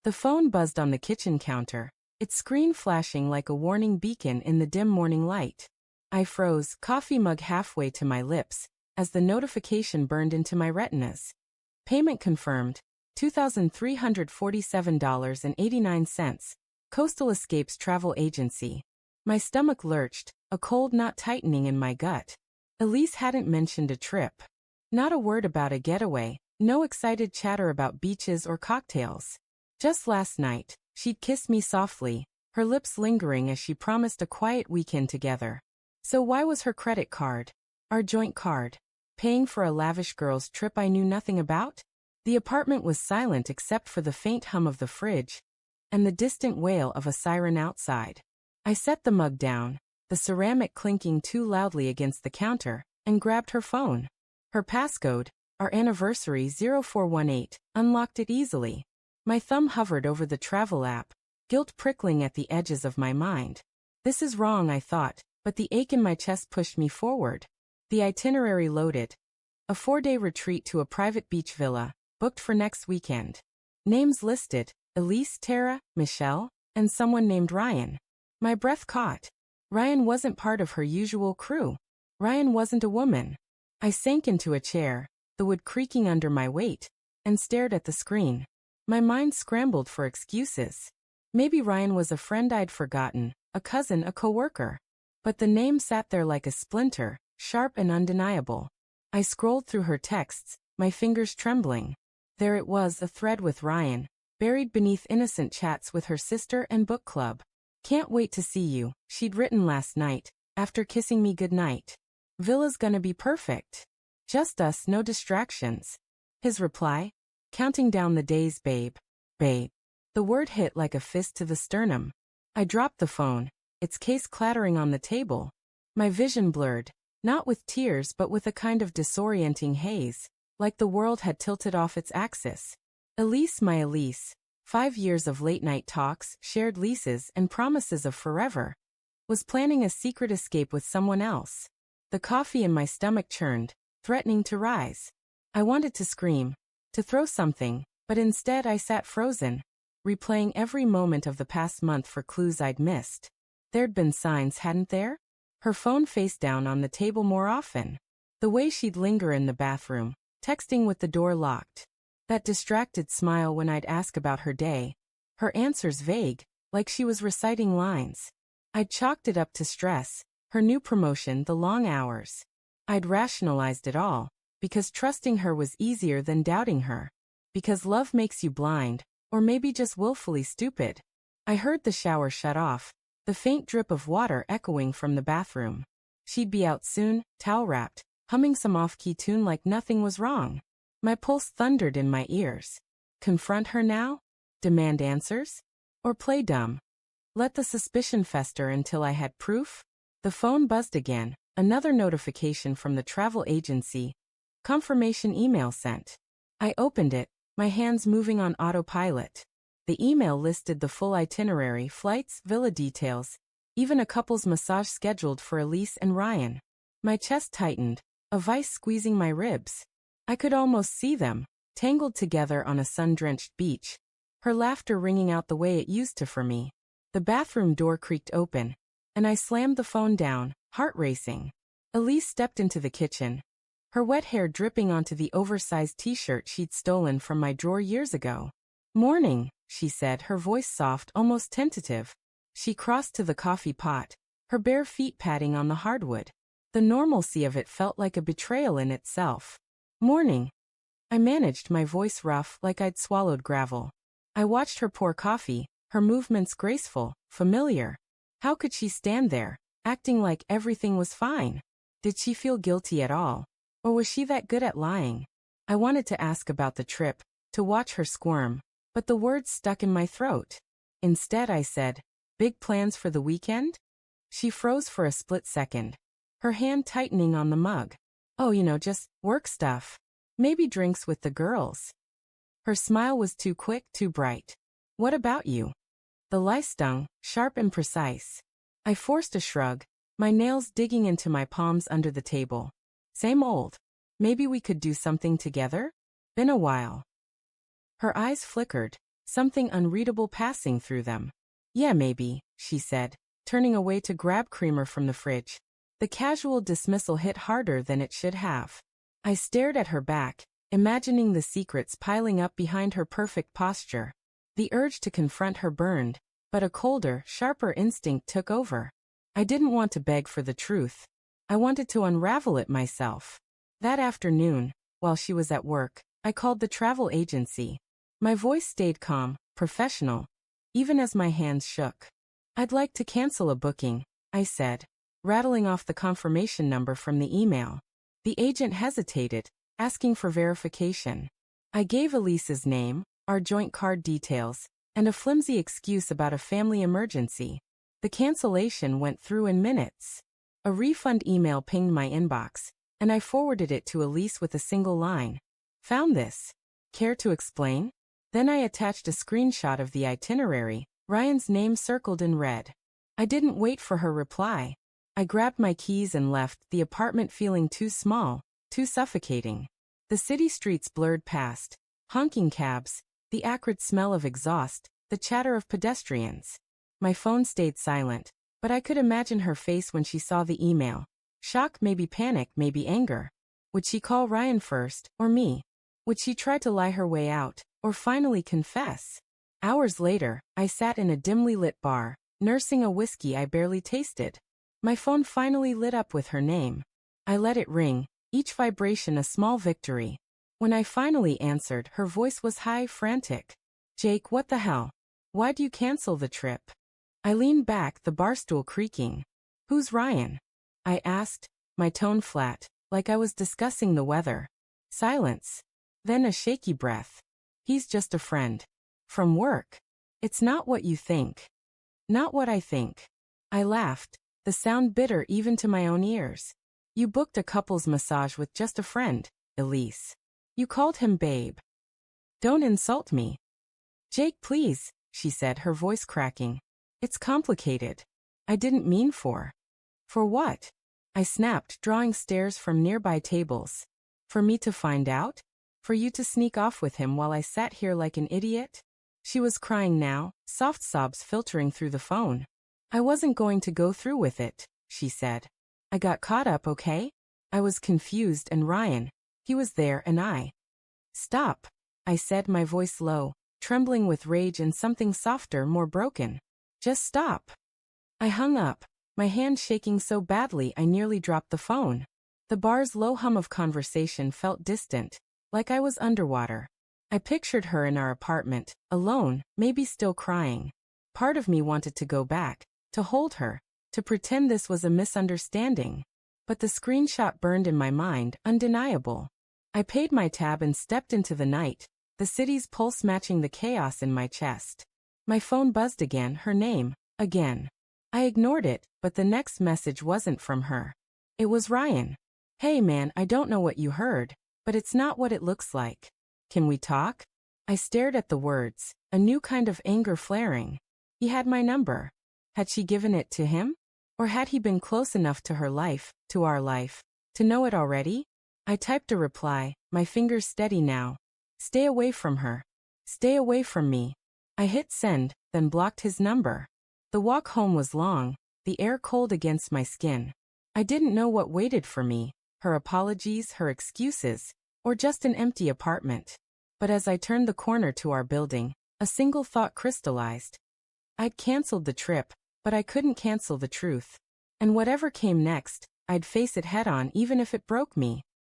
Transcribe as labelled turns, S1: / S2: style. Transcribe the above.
S1: The phone buzzed on the kitchen counter, its screen flashing like a warning beacon in the dim morning light. I froze, coffee mug halfway to my lips, as the notification burned into my retinas. Payment confirmed, $2,347.89, Coastal Escapes Travel Agency. My stomach lurched, a cold knot tightening in my gut. Elise hadn't mentioned a trip. Not a word about a getaway, no excited chatter about beaches or cocktails. Just last night, she'd kissed me softly, her lips lingering as she promised a quiet weekend together. So why was her credit card, our joint card, paying for a lavish girls' trip I knew nothing about? The apartment was silent except for the faint hum of the fridge and the distant wail of a siren outside. I set the mug down, the ceramic clinking too loudly against the counter, and grabbed her phone. Her passcode, our anniversary 0418, unlocked it easily. My thumb hovered over the travel app, guilt prickling at the edges of my mind. This is wrong, I thought, but the ache in my chest pushed me forward. The itinerary loaded. A 4-day retreat to a private beach villa, booked for next weekend. Names listed, Elise, Tara, Michelle, and someone named Ryan. My breath caught. Ryan wasn't part of her usual crew. Ryan wasn't a woman. I sank into a chair, the wood creaking under my weight, and stared at the screen. My mind scrambled for excuses. Maybe Ryan was a friend I'd forgotten, a cousin, a coworker. But the name sat there like a splinter, sharp and undeniable. I scrolled through her texts, my fingers trembling. There it was, a thread with Ryan, buried beneath innocent chats with her sister and book club. Can't wait to see you, she'd written last night, after kissing me goodnight. Villa's gonna be perfect. Just us, no distractions. His reply? Counting down the days, babe. Babe. The word hit like a fist to the sternum. I dropped the phone, its case clattering on the table. My vision blurred, not with tears but with a kind of disorienting haze, like the world had tilted off its axis. Elise, my Elise. 5 years of late-night talks, shared leases, and promises of forever. Was planning a secret escape with someone else. The coffee in my stomach churned, threatening to rise. I wanted to scream, to throw something, but instead I sat frozen, replaying every moment of the past month for clues I'd missed. There'd been signs, hadn't there? Her phone face down on the table more often. The way she'd linger in the bathroom, texting with the door locked. That distracted smile when I'd ask about her day. Her answers vague, like she was reciting lines. I'd chalked it up to stress, her new promotion, the long hours. I'd rationalized it all, because trusting her was easier than doubting her. Because love makes you blind, or maybe just willfully stupid. I heard the shower shut off, the faint drip of water echoing from the bathroom. She'd be out soon, towel-wrapped, humming some off-key tune like nothing was wrong. My pulse thundered in my ears. Confront her now? Demand answers? Or play dumb? Let the suspicion fester until I had proof? The phone buzzed again, another notification from the travel agency. Confirmation email sent. I opened it, my hands moving on autopilot. The email listed the full itinerary, flights, villa details, even a couple's massage scheduled for Elise and Ryan. My chest tightened, a vice squeezing my ribs. I could almost see them, tangled together on a sun-drenched beach, her laughter ringing out the way it used to for me. The bathroom door creaked open, and I slammed the phone down, heart racing. Elise stepped into the kitchen, her wet hair dripping onto the oversized t-shirt she'd stolen from my drawer years ago. "Morning," she said, her voice soft, almost tentative. She crossed to the coffee pot, her bare feet padding on the hardwood. The normalcy of it felt like a betrayal in itself. "Morning." I managed, my voice rough, like I'd swallowed gravel. I watched her pour coffee, her movements graceful, familiar. How could she stand there, acting like everything was fine? Did she feel guilty at all? Or was she that good at lying? I wanted to ask about the trip, to watch her squirm, but the words stuck in my throat. Instead I said, "Big plans for the weekend?" She froze for a split second, her hand tightening on the mug. "Oh, just work stuff. Maybe drinks with the girls." Her smile was too quick, too bright. "What about you?" The lie stung, sharp and precise. I forced a shrug, my nails digging into my palms under the table. "Same old. Maybe we could do something together? Been a while." Her eyes flickered, something unreadable passing through them. Yeah, maybe, she said, turning away to grab creamer from the fridge. The casual dismissal hit harder than it should have. I stared at her back, imagining the secrets piling up behind her perfect posture. The urge to confront her burned, but a colder, sharper instinct took over. I didn't want to beg for the truth. I wanted to unravel it myself. That afternoon, while she was at work, I called the travel agency. My voice stayed calm, professional, even as my hands shook. I'd like to cancel a booking, I said, rattling off the confirmation number from the email. The agent hesitated, asking for verification. I gave Elise's name, our joint card details, and a flimsy excuse about a family emergency. The cancellation went through in minutes. A refund email pinged my inbox, and I forwarded it to Elise with a single line. Found this. Care to explain? Then I attached a screenshot of the itinerary, Ryan's name circled in red. I didn't wait for her reply. I grabbed my keys and left, the apartment feeling too small, too suffocating. The city streets blurred past, honking cabs, the acrid smell of exhaust, the chatter of pedestrians. My phone stayed silent, but I could imagine her face when she saw the email. Shock, maybe panic, maybe anger. Would she call Ryan first, or me? Would she try to lie her way out, or finally confess? Hours later, I sat in a dimly lit bar, nursing a whiskey I barely tasted. My phone finally lit up with her name. I let it ring, each vibration a small victory. When I finally answered, her voice was high, frantic. Jake, what the hell? Why'd you cancel the trip? I leaned back, the barstool creaking. Who's Ryan? I asked, my tone flat, like I was discussing the weather. Silence. Then a shaky breath. He's just a friend. From work. It's not what you think. Not what I think. I laughed, the sound bitter even to my own ears. You booked a couple's massage with just a friend, Elise. You called him babe. Don't insult me. Jake, please, she said, her voice cracking. It's complicated. I didn't mean for. For what? I snapped, drawing stares from nearby tables. For me to find out? For you to sneak off with him while I sat here like an idiot? She was crying now, soft sobs filtering through the phone. I wasn't going to go through with it, she said. I got caught up, okay? I was confused, and Ryan. He was there, and I. Stop, I said, my voice low, trembling with rage and something softer, more broken. Just stop. I hung up, my hand shaking so badly I nearly dropped the phone. The bar's low hum of conversation felt distant, like I was underwater. I pictured her in our apartment, alone, maybe still crying. Part of me wanted to go back, to hold her, to pretend this was a misunderstanding. But the screenshot burned in my mind, undeniable. I paid my tab and stepped into the night, the city's pulse matching the chaos in my chest. My phone buzzed again, her name, again. I ignored it, but the next message wasn't from her. It was Ryan. Hey man, I don't know what you heard, but it's not what it looks like. Can we talk? I stared at the words, a new kind of anger flaring. He had my number. Had she given it to him? Or had he been close enough to her life, to our life, to know it already? I typed a reply, my fingers steady now. Stay away from her. Stay away from me. I hit send, then blocked his number. The walk home was long, the air cold against my skin. I didn't know what waited for me, her apologies, her excuses, or just an empty apartment. But as I turned the corner to our building, a single thought crystallized. I'd canceled the trip, but I couldn't cancel the truth. And whatever came next, I'd face it head on even if it broke me.